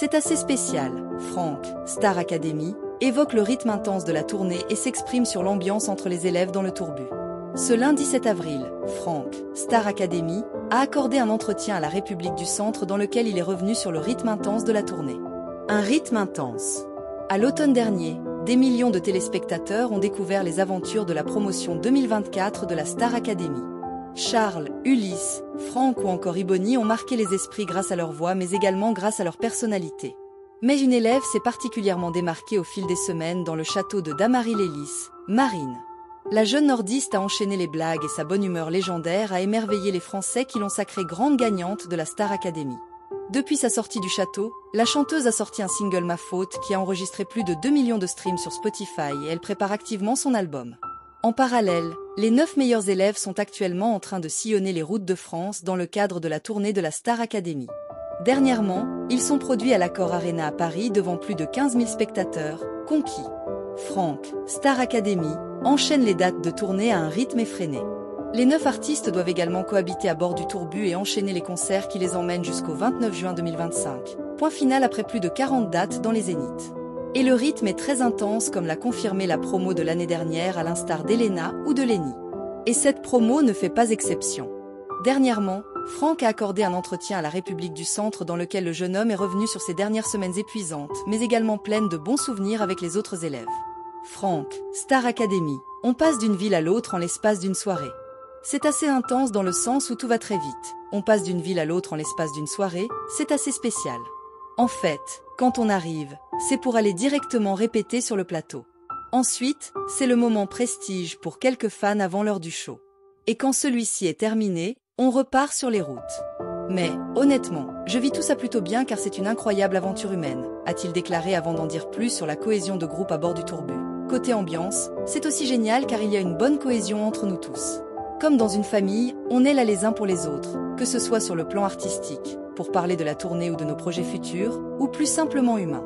C'est assez spécial. Franck, Star Academy, évoque le rythme intense de la tournée et s'exprime sur l'ambiance entre les élèves dans le tourbus. Ce lundi 7 avril, Franck, Star Academy, a accordé un entretien à la République du Centre dans lequel il est revenu sur le rythme intense de la tournée. Un rythme intense. À l'automne dernier, des millions de téléspectateurs ont découvert les aventures de la promotion 2024 de la Star Academy. Charles, Ulysse, Franck ou encore Iboni ont marqué les esprits grâce à leur voix mais également grâce à leur personnalité. Mais une élève s'est particulièrement démarquée au fil des semaines dans le château de Damary-Lélis, Marine. La jeune nordiste a enchaîné les blagues et sa bonne humeur légendaire a émerveillé les Français qui l'ont sacrée grande gagnante de la Star Academy. Depuis sa sortie du château, la chanteuse a sorti un single Ma Faute qui a enregistré plus de 2 millions de streams sur Spotify et elle prépare activement son album. En parallèle, les 9 meilleurs élèves sont actuellement en train de sillonner les routes de France dans le cadre de la tournée de la Star Academy. Dernièrement, ils sont produits à l'Accor Arena à Paris devant plus de 15 000 spectateurs, conquis. Franck, Star Academy, enchaîne les dates de tournée à un rythme effréné. Les 9 artistes doivent également cohabiter à bord du tourbus et enchaîner les concerts qui les emmènent jusqu'au 29 juin 2025. Point final après plus de 40 dates dans les zéniths. Et le rythme est très intense comme l'a confirmé la promo de l'année dernière à l'instar d'Elena ou de Lenny. Et cette promo ne fait pas exception. Dernièrement, Franck a accordé un entretien à la République du Centre dans lequel le jeune homme est revenu sur ses dernières semaines épuisantes, mais également pleines de bons souvenirs avec les autres élèves. Franck, Star Academy, on passe d'une ville à l'autre en l'espace d'une soirée. C'est assez intense dans le sens où tout va très vite. On passe d'une ville à l'autre en l'espace d'une soirée, c'est assez spécial. En fait, quand on arrive, c'est pour aller directement répéter sur le plateau. Ensuite, c'est le moment prestige pour quelques fans avant l'heure du show. Et quand celui-ci est terminé, on repart sur les routes. Mais, honnêtement, je vis tout ça plutôt bien car c'est une incroyable aventure humaine, a-t-il déclaré avant d'en dire plus sur la cohésion de groupe à bord du tourbus. Côté ambiance, c'est aussi génial car il y a une bonne cohésion entre nous tous. Comme dans une famille, on est là les uns pour les autres, que ce soit sur le plan artistique, pour parler de la tournée ou de nos projets futurs, ou plus simplement humain.